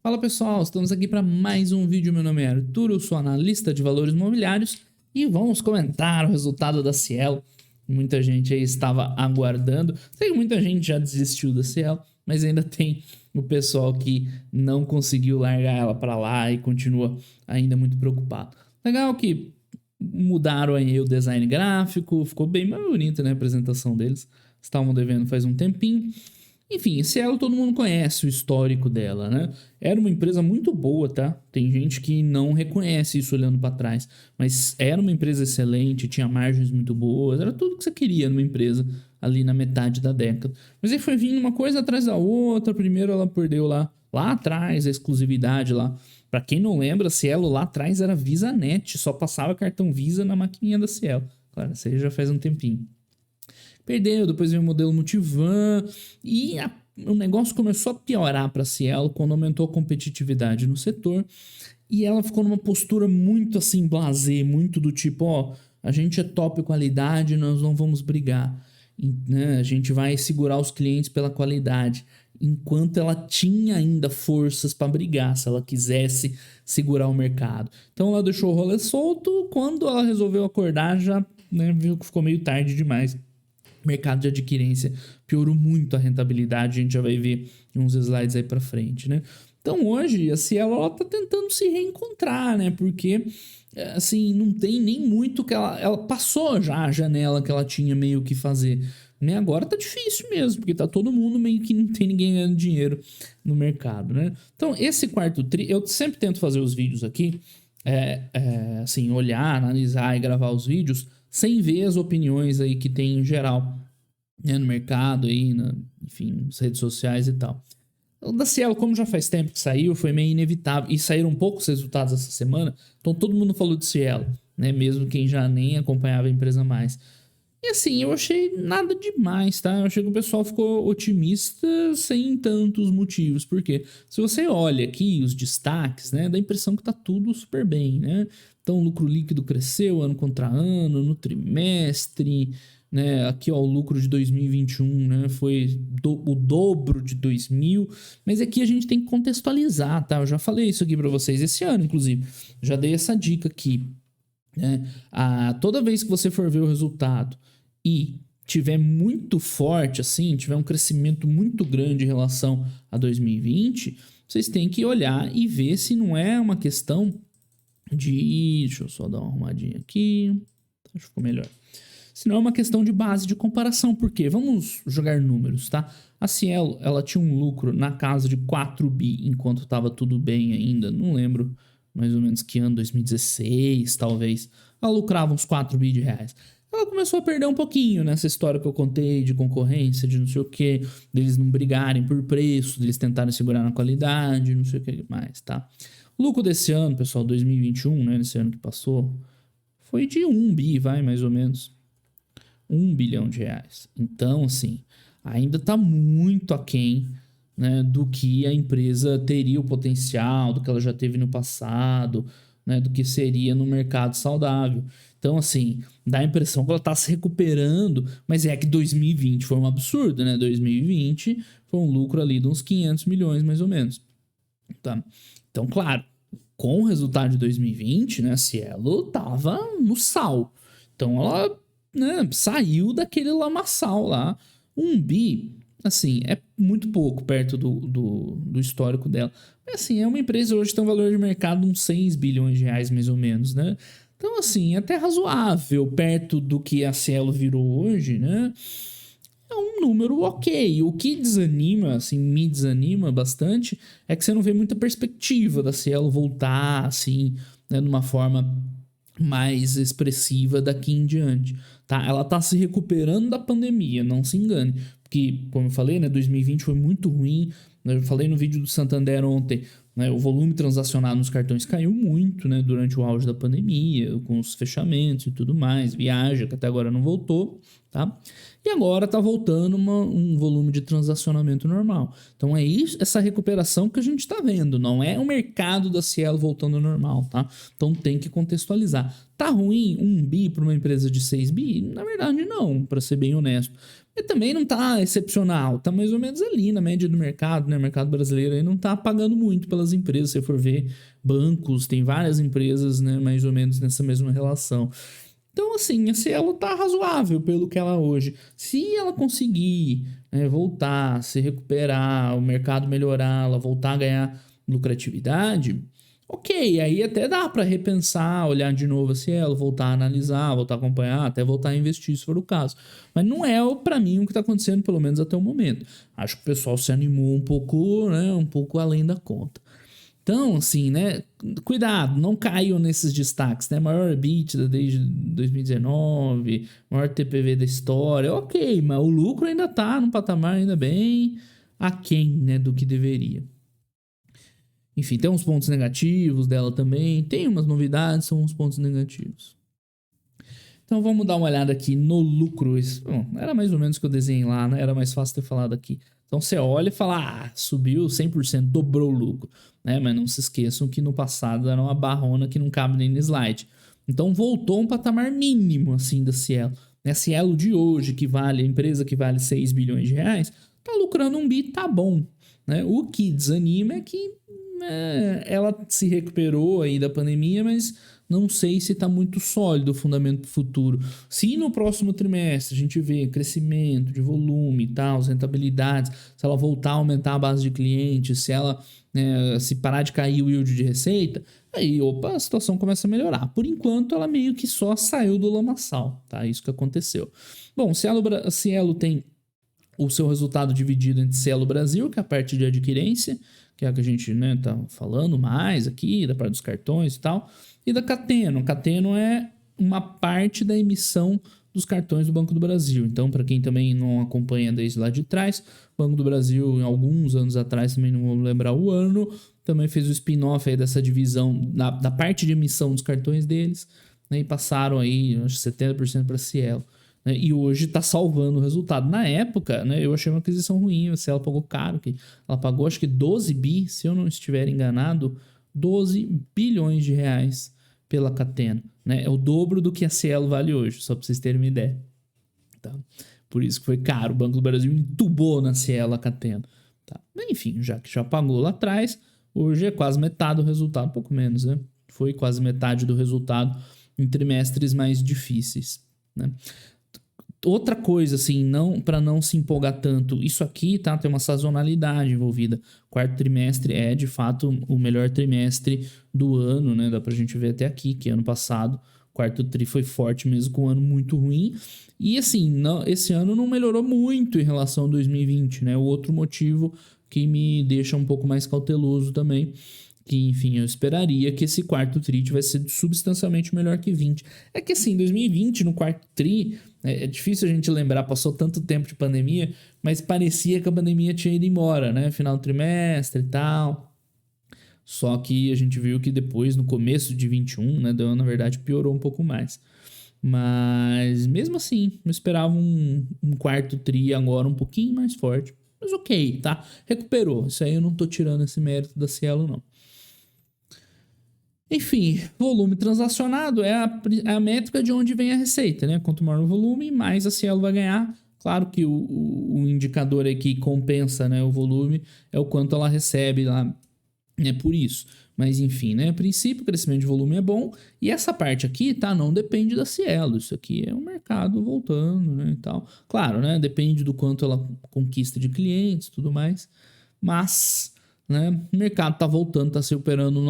Fala pessoal, estamos aqui para mais um vídeo. Meu nome é Arthur, eu sou analista de valores imobiliários e vamos comentar o resultado da Cielo. Muita gente aí estava aguardando. Sei que muita gente já desistiu da Cielo, mas ainda tem o pessoal que não conseguiu largar ela para lá e continua ainda muito preocupado. Legal que mudaram aí o design gráfico, ficou bem mais bonita, né, a apresentação deles. Estavam devendo faz um tempinho. Enfim, Cielo todo mundo conhece o histórico dela, né? Era uma empresa muito boa, tá? Tem gente que não reconhece isso olhando para trás, mas era uma empresa excelente, tinha margens muito boas, era tudo que você queria numa empresa ali na metade da década. Mas aí foi vindo uma coisa atrás da outra. Primeiro ela perdeu lá atrás a exclusividade lá. Para quem não lembra, Cielo lá atrás era VisaNet, só passava cartão Visa na maquininha da Cielo. Claro, isso aí já faz um tempinho. Perdeu, depois veio o modelo Multivan e o negócio começou a piorar para a Cielo quando aumentou a competitividade no setor e ela ficou numa postura muito assim blasé, muito do tipo, ó, a gente é top qualidade, nós não vamos brigar, né? A gente vai segurar os clientes pela qualidade, enquanto ela tinha ainda forças para brigar, se ela quisesse segurar o mercado. Então ela deixou o rolê solto. Quando ela resolveu acordar, já, né, viu que ficou meio tarde demais. Mercado de adquirência piorou muito a rentabilidade, a gente já vai ver em uns slides aí para frente, né? Então hoje a Cielo ela tá tentando se reencontrar, né? Porque assim, não tem nem muito que ela passou já a janela que ela tinha meio que fazer, né? Agora tá difícil mesmo, porque tá todo mundo meio que não tem ninguém ganhando dinheiro no mercado, né? Então esse quarto tri, eu sempre tento fazer os vídeos aqui, assim, olhar, analisar e gravar os vídeos sem ver as opiniões aí que tem em geral, né, no mercado aí, enfim, nas redes sociais e tal. O da Cielo, como já faz tempo que saiu, foi meio inevitável, e saíram poucos resultados essa semana, então todo mundo falou de Cielo, né, mesmo quem já nem acompanhava a empresa mais. E assim, eu achei nada demais, tá? Eu achei que o pessoal ficou otimista sem tantos motivos. Por quê? Se você olha aqui os destaques, né, dá a impressão que tá tudo super bem, né? Então, o lucro líquido cresceu ano contra ano, no trimestre, né? Aqui, ó, o lucro de 2021, né, foi o dobro de 2000. Mas aqui a gente tem que contextualizar, tá? Eu já falei isso aqui para vocês esse ano, inclusive. Já dei essa dica aqui, né? Toda vez que você for ver o resultado e tiver muito forte, assim, tiver um crescimento muito grande em relação a 2020, vocês têm que olhar e ver se não é uma questão de... Deixa eu só dar uma arrumadinha aqui. Acho que ficou melhor. Se não é uma questão de base de comparação. Por quê? Vamos jogar números, tá? A Cielo, ela tinha um lucro na casa de 4 bi, enquanto estava tudo bem ainda. Não lembro mais ou menos que ano, 2016, talvez. Ela lucrava uns 4 bi de reais. Ela começou a perder um pouquinho nessa história que eu contei de concorrência, de não sei o que, deles não brigarem por preço, deles tentarem segurar na qualidade, não sei o que mais, tá? O lucro desse ano, pessoal, 2021, né, nesse ano que passou, foi de 1 bi, vai, mais ou menos. 1 bilhão de reais. Então, assim, ainda está muito aquém, né, do que a empresa teria o potencial, do que ela já teve no passado, né, do que seria no mercado saudável. Então, assim, dá a impressão que ela está se recuperando, mas é que 2020 foi um absurdo, né? 2020 foi um lucro ali de uns 500 milhões, mais ou menos. Tá? Então, claro, com o resultado de 2020, né, a Cielo tava no sal. Então, ela, né, saiu daquele lamaçal lá. 1 bi, assim, é muito pouco perto do histórico dela. Mas, assim, é uma empresa hoje que tem um valor de mercado de uns 6 bilhões de reais, mais ou menos, né? Então, assim, é até razoável perto do que a Cielo virou hoje, né? É um número ok. O que desanima, assim, me desanima bastante, é que você não vê muita perspectiva da Cielo voltar, assim, né, numa forma mais expressiva daqui em diante, tá? Ela tá se recuperando da pandemia, não se engane, porque, como eu falei, né, 2020 foi muito ruim, né, eu falei no vídeo do Santander ontem, né, o volume transacionado nos cartões caiu muito, né, durante o auge da pandemia, com os fechamentos e tudo mais, viagem, que até agora não voltou, tá? E agora tá voltando um volume de transacionamento normal. Então é isso, essa recuperação que a gente tá vendo, não é o mercado da Cielo voltando ao normal, tá? Então tem que contextualizar. Tá ruim 1 bi para uma empresa de 6 bi? Na verdade não, para ser bem honesto. Mas também não tá excepcional, tá mais ou menos ali na média do mercado, né? O mercado brasileiro aí não tá pagando muito pelas empresas. Se você for ver bancos, tem várias empresas, né, mais ou menos nessa mesma relação. Então, assim, a Cielo tá razoável pelo que ela é hoje. Se ela conseguir, né, voltar, se recuperar, o mercado melhorar, ela voltar a ganhar lucratividade, ok, aí até dá para repensar, olhar de novo a Cielo, voltar a analisar, voltar a acompanhar, até voltar a investir, se for o caso. Mas não é, para mim, o que está acontecendo, pelo menos até o momento. Acho que o pessoal se animou um pouco, né, um pouco além da conta. Então, assim, né, cuidado, não caiam nesses destaques, né, maior EBITDA desde 2019, maior TPV da história, ok, mas o lucro ainda tá num patamar ainda bem aquém, né, do que deveria. Enfim, tem uns pontos negativos dela também, tem umas novidades, são uns pontos negativos. Então vamos dar uma olhada aqui no lucro. Bom, era mais ou menos o que eu desenhei lá, né? Era mais fácil ter falado aqui. Então você olha e fala, subiu 100%, dobrou o lucro. Né? Mas não se esqueçam que no passado era uma barrona que não cabe nem no slide. Então voltou um patamar mínimo assim da Cielo. A Cielo de hoje, que vale, a empresa que vale 6 bilhões de reais, tá lucrando um bi, tá bom. Né? O que desanima é que ela se recuperou aí da pandemia, mas não sei se está muito sólido o fundamento futuro. Se no próximo trimestre a gente vê crescimento de volume e tal, as rentabilidades, se ela voltar a aumentar a base de clientes, se ela se parar de cair o yield de receita, aí opa, a situação começa a melhorar. Por enquanto ela meio que só saiu do lamaçal, tá? Isso que aconteceu. Bom, Cielo tem o seu resultado dividido entre Cielo Brasil, que é a parte de adquirência, que é a que a gente tá falando mais aqui, da parte dos cartões e tal, e da Cateno. Cateno é uma parte da emissão dos cartões do Banco do Brasil. Então, para quem também não acompanha desde lá de trás, o Banco do Brasil, em alguns anos atrás, também não vou lembrar o ano, também fez o spin-off aí dessa divisão da parte de emissão dos cartões deles, né, e passaram aí, acho 70% para a Cielo. Né, e hoje está salvando o resultado. Na época, né, eu achei uma aquisição ruim, se ela pagou caro, que ela pagou acho que 12 bi, se eu não estiver enganado, 12 bilhões de reais pela Cateno. Né? É o dobro do que a Cielo vale hoje, só para vocês terem uma ideia. Tá? Por isso que foi caro. O Banco do Brasil entubou na Cielo a Cateno. Tá? Enfim, já que já pagou lá atrás, hoje é quase metade do resultado, um pouco menos, né? Foi quase metade do resultado em trimestres mais difíceis. Né? Outra coisa, assim, não para não se empolgar tanto, isso aqui, tá? Tem uma sazonalidade envolvida. Quarto trimestre é, de fato, o melhor trimestre do ano, né? Dá pra gente ver até aqui, que ano passado, quarto tri foi forte mesmo, com um ano muito ruim. E, assim, esse ano não melhorou muito em relação a 2020, né? O outro motivo que me deixa um pouco mais cauteloso também, que, enfim, eu esperaria que esse quarto tri tivesse sido substancialmente melhor que 20. É que, assim, 2020, no quarto tri, é difícil a gente lembrar, passou tanto tempo de pandemia, mas parecia que a pandemia tinha ido embora, né? Final do trimestre e tal. Só que a gente viu que depois, no começo de 21, né, na verdade, piorou um pouco mais. Mas, mesmo assim, eu esperava um quarto tri agora um pouquinho mais forte. Mas ok, tá? Recuperou. Isso aí eu não tô tirando esse mérito da Cielo, não. Enfim, volume transacionado é a métrica de onde vem a receita, né? Quanto maior o volume, mais a Cielo vai ganhar. Claro que o indicador aí que compensa, né, o volume é o quanto ela recebe lá, né, por isso. Mas enfim, né, a princípio o crescimento de volume é bom. E essa parte aqui, tá, não depende da Cielo. Isso aqui é o mercado voltando, né, e tal. Claro, né, depende do quanto ela conquista de clientes e tudo mais. Mas... né? O mercado está voltando, está se recuperando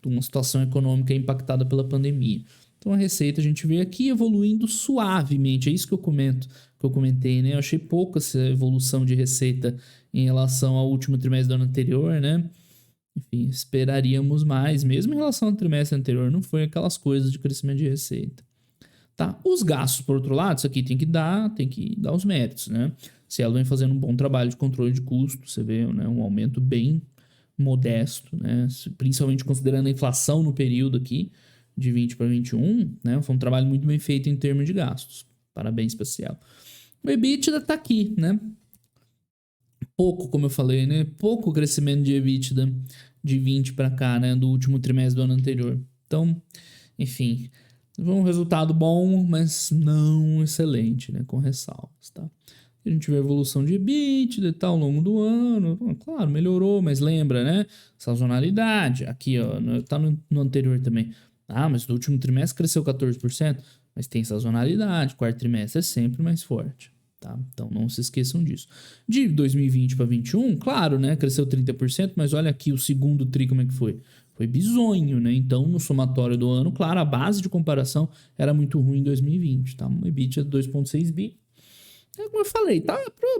numa situação econômica impactada pela pandemia. Então a receita a gente vê aqui evoluindo suavemente, é isso que eu comentei, né? Eu achei pouco essa evolução de receita em relação ao último trimestre do ano anterior, né? Enfim, esperaríamos mais, mesmo em relação ao trimestre anterior, não foi aquelas coisas de crescimento de receita. Tá? Os gastos, por outro lado, isso aqui tem que dar os méritos, né? Se ela vem fazendo um bom trabalho de controle de custo, você vê, né, um aumento bem modesto, né? Principalmente considerando a inflação no período aqui, de 20 para 21, né? Foi um trabalho muito bem feito em termos de gastos. Parabéns, especial. O EBITDA tá aqui, né? Pouco, como eu falei, né? Pouco crescimento de EBITDA de 20 para cá, né? Do último trimestre do ano anterior. Então, enfim... Foi um resultado bom, mas não excelente, né? Com ressalvas, tá? A gente vê a evolução de EBITDA e tal ao longo do ano. Claro, melhorou, mas lembra, né? Sazonalidade. Aqui, ó, tá no anterior também. Ah, mas no último trimestre cresceu 14%. Mas tem sazonalidade. Quarto trimestre é sempre mais forte, tá? Então não se esqueçam disso. De 2020 para 2021, claro, né? Cresceu 30%, mas olha aqui o segundo tri como é que foi. Foi bizonho, né? Então, no somatório do ano, claro, a base de comparação era muito ruim em 2020, tá? Um EBITDA de 2,6 bi. É como eu falei, tá?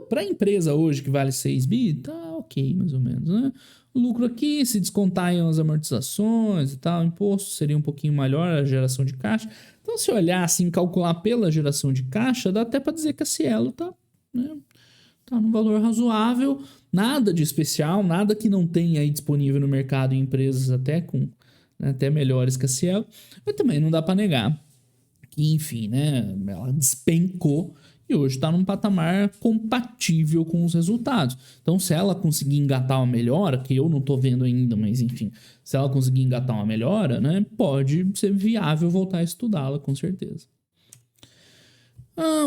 Pra empresa hoje que vale 6 bi, tá ok, mais ou menos, né? O lucro aqui, se descontarem as amortizações e tal, o imposto seria um pouquinho maior a geração de caixa. Então, se olhar assim, calcular pela geração de caixa, dá até para dizer que a Cielo tá, né? Tá num valor razoável, nada de especial, nada que não tenha aí disponível no mercado em empresas até com, né, até melhores que a Cielo, mas também não dá para negar que, enfim, né, ela despencou e hoje está num patamar compatível com os resultados. Então, se ela conseguir engatar uma melhora, que eu não estou vendo ainda, mas enfim, se ela conseguir engatar uma melhora, né, pode ser viável voltar a estudá-la, com certeza.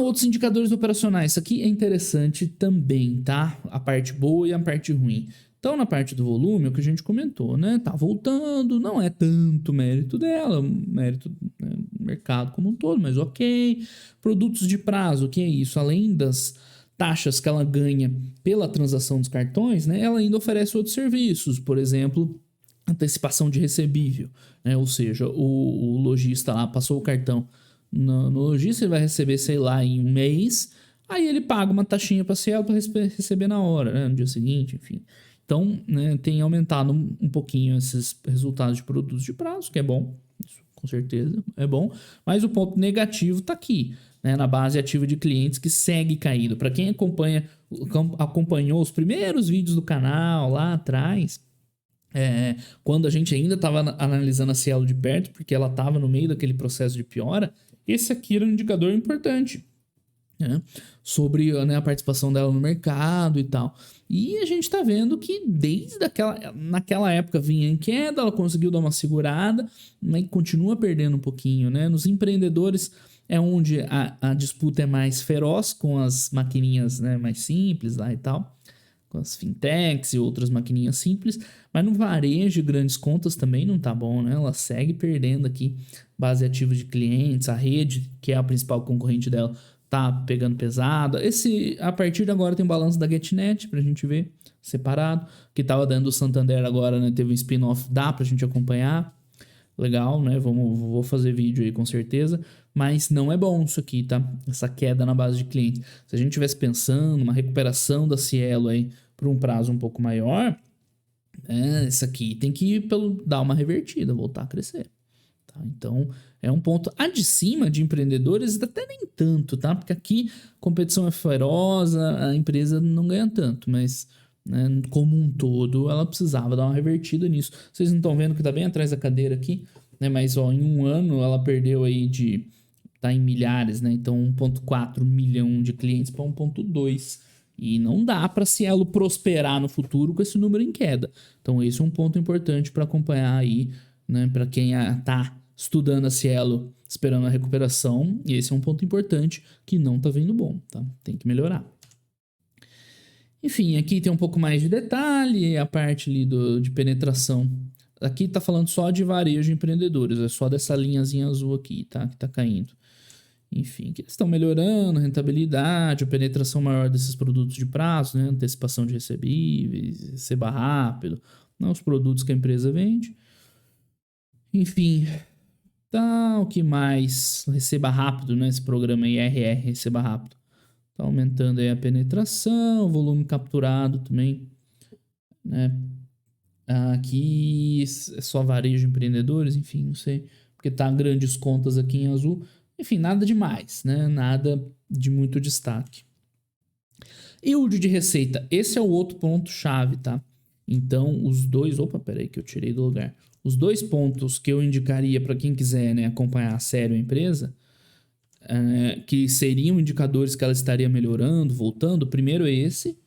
Outros indicadores operacionais. Isso aqui é interessante também, tá? A parte boa e a parte ruim. Então, na parte do volume, é o que a gente comentou, né? Tá voltando, não é tanto mérito dela, mérito, né, do mercado como um todo, mas ok. Produtos de prazo, o que é isso? Além das taxas que ela ganha pela transação dos cartões, né? Ela ainda oferece outros serviços, por exemplo, antecipação de recebível, né? Ou seja, o lojista lá passou o cartão no lojista, ele vai receber, sei lá, em um mês, aí ele paga uma taxinha para Cielo para receber na hora, né, no dia seguinte, enfim. Então, né, tem aumentado um pouquinho esses resultados de produtos de prazo, que é bom, isso com certeza é bom, mas o ponto negativo está aqui, né, na base ativa de clientes que segue caindo. Para quem acompanhou os primeiros vídeos do canal lá atrás, quando a gente ainda estava analisando a Cielo de perto, porque ela estava no meio daquele processo de piora, esse aqui era um indicador importante, né, sobre, né, a participação dela no mercado e tal. E a gente está vendo que naquela época vinha em queda, ela conseguiu dar uma segurada, mas continua perdendo um pouquinho, né? Nos empreendedores é onde a disputa é mais feroz com as maquininhas, né, mais simples lá e tal, com as fintechs e outras maquininhas simples, mas no varejo, grandes contas também não tá bom, né? Ela segue perdendo aqui base ativa de clientes, a rede, que é a principal concorrente dela, tá pegando pesado. A partir de agora tem um balanço da GetNet pra gente ver, separado, que tava dando o Santander agora, né? Teve um spin-off, dá pra gente acompanhar. Legal, né? Vou fazer vídeo aí com certeza, mas não é bom isso aqui, tá? Essa queda na base de cliente. Se a gente tivesse pensando uma recuperação da Cielo aí por um prazo um pouco maior, isso aqui tem que dar uma revertida, voltar a crescer. Tá? Então, é um ponto. A de cima de empreendedores até nem tanto, tá? Porque aqui a competição é feroz, a empresa não ganha tanto, mas, né, como um todo, ela precisava dar uma revertida nisso. Vocês não estão vendo que tá bem atrás da cadeira aqui, né? Mas, ó, em um ano ela perdeu aí tá em milhares, né? Então, 1,4 milhão de clientes para 1,2. E não dá para Cielo prosperar no futuro com esse número em queda. Então, esse é um ponto importante para acompanhar aí, né? Para quem tá estudando a Cielo, esperando a recuperação. E esse é um ponto importante que não tá vindo bom, tá? Tem que melhorar. Enfim, aqui tem um pouco mais de detalhe, a parte ali de penetração. Aqui tá falando só de varejo empreendedores, é só dessa linhazinha azul aqui, tá? Que tá caindo. Enfim, que eles estão melhorando a rentabilidade, a penetração maior desses produtos de prazo, né? Antecipação de recebíveis, receba rápido, né? Os produtos que a empresa vende. Enfim, tá, o que mais? Receba rápido, né? Esse programa IRR, receba rápido. Tá aumentando aí a penetração, o volume capturado também, né? Aqui é só varejo empreendedores, enfim, não sei, porque tá grandes contas aqui em azul. Enfim, nada demais, né? Nada de muito destaque. Yield de receita, esse é o outro ponto-chave, tá? Então, os dois... Opa, peraí que eu tirei do lugar. Os dois pontos que eu indicaria para quem quiser, né, acompanhar a sério a empresa, que seriam indicadores que ela estaria melhorando, voltando. O primeiro é esse,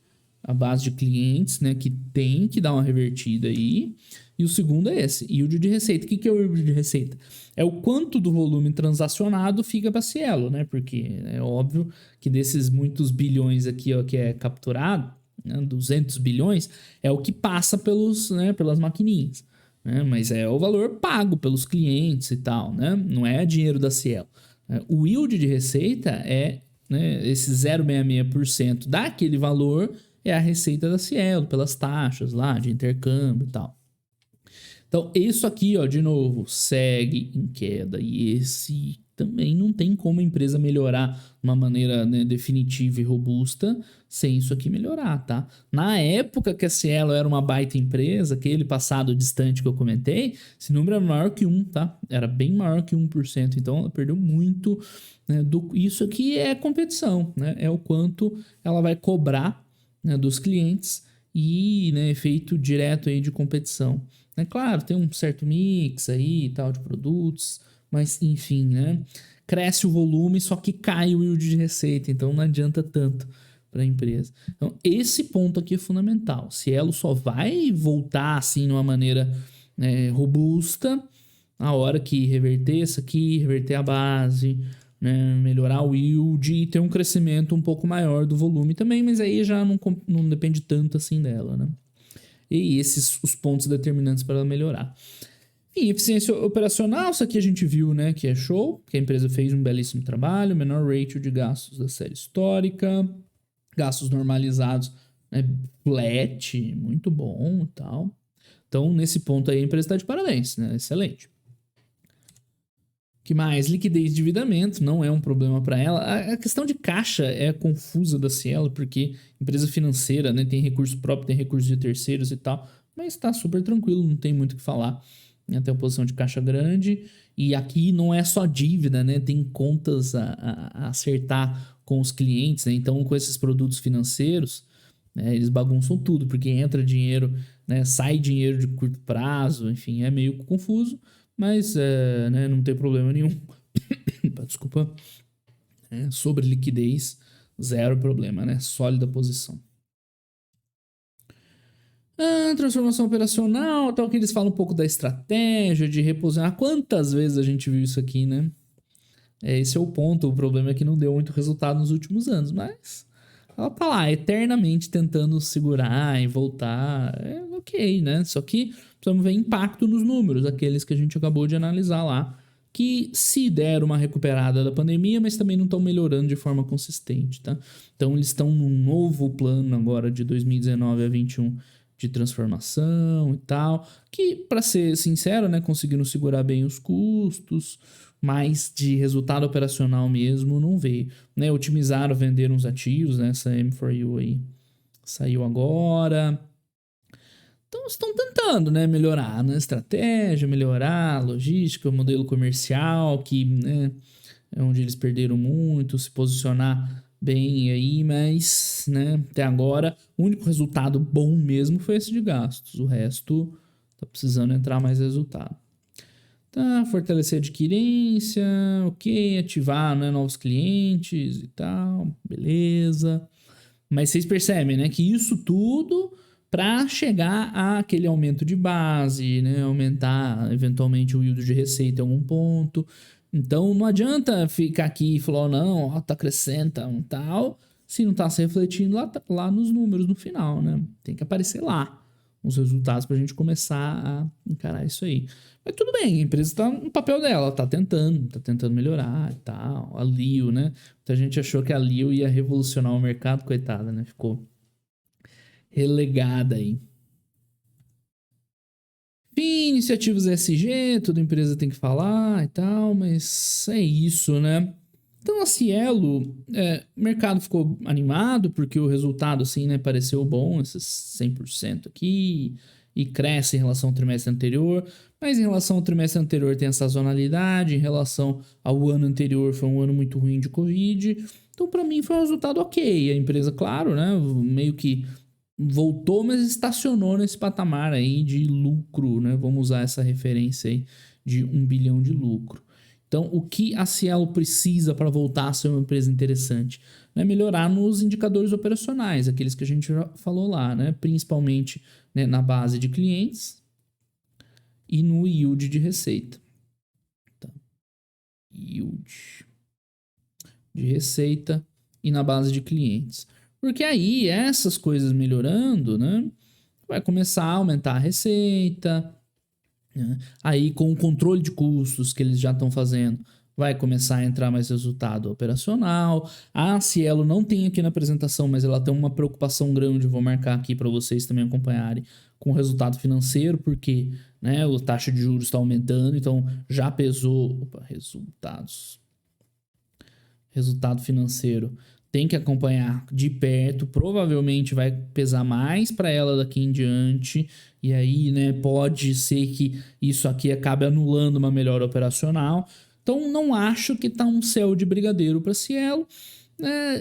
a base de clientes, né, que tem que dar uma revertida aí. E o segundo é esse, yield de receita. O que é o yield de receita? É o quanto do volume transacionado fica para Cielo, né? Porque é óbvio que desses muitos bilhões aqui, ó, que é capturado, né, 200 bilhões, é o que passa pelas maquininhas, né? Mas é o valor pago pelos clientes e tal, né? Não é dinheiro da Cielo. O yield de receita é, né, esse 0,66% daquele valor é a receita da Cielo, pelas taxas lá de intercâmbio e tal. Então, isso aqui, ó, de novo, segue em queda. E esse também não tem como a empresa melhorar de uma maneira, né, definitiva e robusta sem isso aqui melhorar, tá? Na época que a Cielo era uma baita empresa, aquele passado distante que eu comentei, esse número era maior que 1, tá? Era bem maior que 1%. Então, ela perdeu muito, né, isso aqui é competição, né? É o quanto ela vai cobrar, né, dos clientes e, né, efeito direto aí de competição. É claro, tem um certo mix aí e tal de produtos, mas enfim, né? Cresce o volume, só que cai o yield de receita, então não adianta tanto para a empresa. Então, esse ponto aqui é fundamental. Cielo só vai voltar assim de uma maneira, né, robusta a hora que reverter isso aqui, reverter a base, né, melhorar o yield e ter um crescimento um pouco maior do volume também, mas aí já não depende tanto assim dela, né? E esses os pontos determinantes para ela melhorar. Enfim, eficiência operacional, isso aqui a gente viu, né, que é show, que a empresa fez um belíssimo trabalho, menor ratio de gastos da série histórica, gastos normalizados, né, flat, muito bom e tal. Então, nesse ponto aí, a empresa está de parabéns, né, excelente. Que mais? Liquidez e endividamento não é um problema para ela. A questão de caixa é confusa da Cielo, porque empresa financeira, né, tem recurso próprio, tem recurso de terceiros e tal, mas está super tranquilo, não tem muito o que falar. Tem uma posição de caixa grande e aqui não é só dívida, né, tem contas a acertar com os clientes, né, então com esses produtos financeiros, né, eles bagunçam tudo, porque entra dinheiro, né, sai dinheiro de curto prazo, enfim, é meio confuso. Mas né, não tem problema nenhum. Desculpa. Sobre liquidez, zero problema, né? Sólida posição. Transformação operacional, tal que eles falam um pouco da estratégia de reposicionar. Quantas vezes a gente viu isso aqui, né? Esse é o ponto. O problema é que não deu muito resultado nos últimos anos, mas ela tá lá eternamente tentando segurar e voltar. É ok, né? Só que precisamos ver impacto nos números, aqueles que a gente acabou de analisar lá, que se deram uma recuperada da pandemia, mas também não estão melhorando de forma consistente, tá? Então eles estão num novo plano agora de 2019 a 21 de transformação e tal, que, para ser sincero, né, conseguiram segurar bem os custos, mas de resultado operacional mesmo não veio, né? Otimizaram, venderam os ativos, né? Essa M4U aí saiu agora. Então estão tentando, né, melhorar, né, estratégia, melhorar a logística, o modelo comercial, que, né, é onde eles perderam muito, se posicionar bem aí, mas, né, até agora o único resultado bom mesmo foi esse de gastos. O resto tá precisando entrar mais resultado. Tá, fortalecer a adquirência, ok, ativar, né, novos clientes e tal, beleza. Mas vocês percebem, né, que isso tudo para chegar àquele aumento de base, né, aumentar eventualmente o yield de receita em algum ponto. Então não adianta ficar aqui e falar, não, ó, tá crescendo, tá, tal, se não tá se refletindo lá nos números no final, né? Tem que aparecer lá os resultados para a gente começar a encarar isso aí. Mas tudo bem, a empresa está no papel dela, tá tentando melhorar e tal. A Lio, né? Muita gente achou que a Lio ia revolucionar o mercado, coitada, né? Ficou relegada aí. Enfim, iniciativas ESG, toda empresa tem que falar e tal, mas é isso, né? Então a Cielo, o mercado ficou animado porque o resultado, assim, né, pareceu bom, esses 100% aqui, e cresce em relação ao trimestre anterior, mas em relação ao trimestre anterior tem a sazonalidade, em relação ao ano anterior foi um ano muito ruim de Covid, então para mim foi um resultado ok. A empresa, claro, né, meio que voltou, mas estacionou nesse patamar aí de lucro, né, vamos usar essa referência aí de 1 bilhão de lucro. Então, o que a Cielo precisa para voltar a ser uma empresa interessante? Né? Melhorar nos indicadores operacionais, aqueles que a gente já falou lá, né? Principalmente, né, na base de clientes e no yield de receita. Tá. Yield de receita e na base de clientes. Porque aí, essas coisas melhorando, né, vai começar a aumentar a receita, né? Aí, com o controle de custos que eles já estão fazendo, vai começar a entrar mais resultado operacional. A Cielo não tem aqui na apresentação, mas ela tem uma preocupação grande, vou marcar aqui para vocês também acompanharem, com o resultado financeiro, porque, né, a taxa de juros está aumentando, então já pesou... Opa, resultado financeiro tem que acompanhar de perto, provavelmente vai pesar mais para ela daqui em diante, e aí, né, pode ser que isso aqui acabe anulando uma melhora operacional. Então, não acho que tá um céu de brigadeiro para Cielo.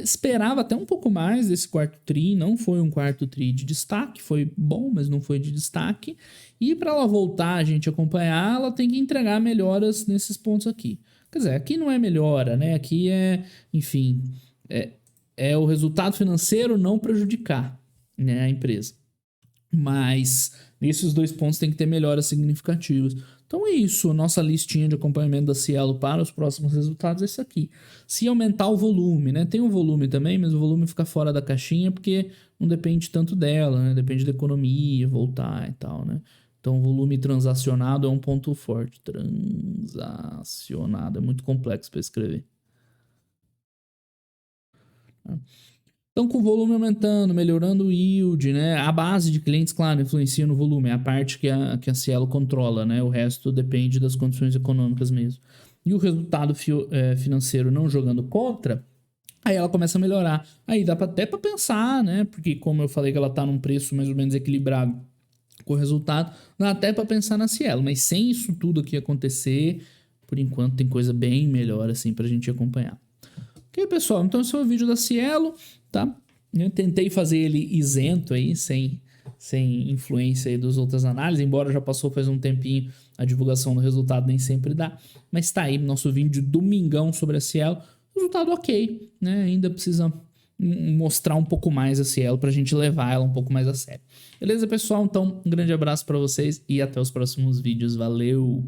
Esperava até um pouco mais desse quarto tri, não foi um quarto tri de destaque, foi bom, mas não foi de destaque. E para ela voltar a gente acompanhar, ela tem que entregar melhoras nesses pontos aqui. Quer dizer, aqui não é melhora, né? Aqui é, enfim, é o resultado financeiro não prejudicar, né, a empresa. Mas nesses 2 pontos tem que ter melhoras significativas. Então é isso, nossa listinha de acompanhamento da Cielo para os próximos resultados é isso aqui. Se aumentar o volume, né? Tem o volume também, mas o volume fica fora da caixinha porque não depende tanto dela, né? Depende da economia, voltar e tal, né? Então o volume transacionado é um ponto forte. Transacionado, é muito complexo para escrever. Então, com o volume aumentando, melhorando o yield, né? A base de clientes, claro, influencia no volume, é a parte que a Cielo controla, né? O resto depende das condições econômicas mesmo. E o resultado financeiro não jogando contra, aí ela começa a melhorar. Aí dá até para pensar, né? Porque como eu falei que ela tá num preço mais ou menos equilibrado com o resultado, dá até para pensar na Cielo. Mas sem isso tudo aqui acontecer, por enquanto tem coisa bem melhor assim pra gente acompanhar. Ok, pessoal? Então esse foi o vídeo da Cielo, tá? Eu tentei fazer ele isento aí, sem influência aí das outras análises, embora já passou faz um tempinho, a divulgação do resultado nem sempre dá. Mas tá aí nosso vídeo de domingão sobre a Cielo. Resultado ok, né? Ainda precisa mostrar um pouco mais a Cielo pra gente levar ela um pouco mais a sério. Beleza, pessoal? Então, um grande abraço para vocês e até os próximos vídeos. Valeu!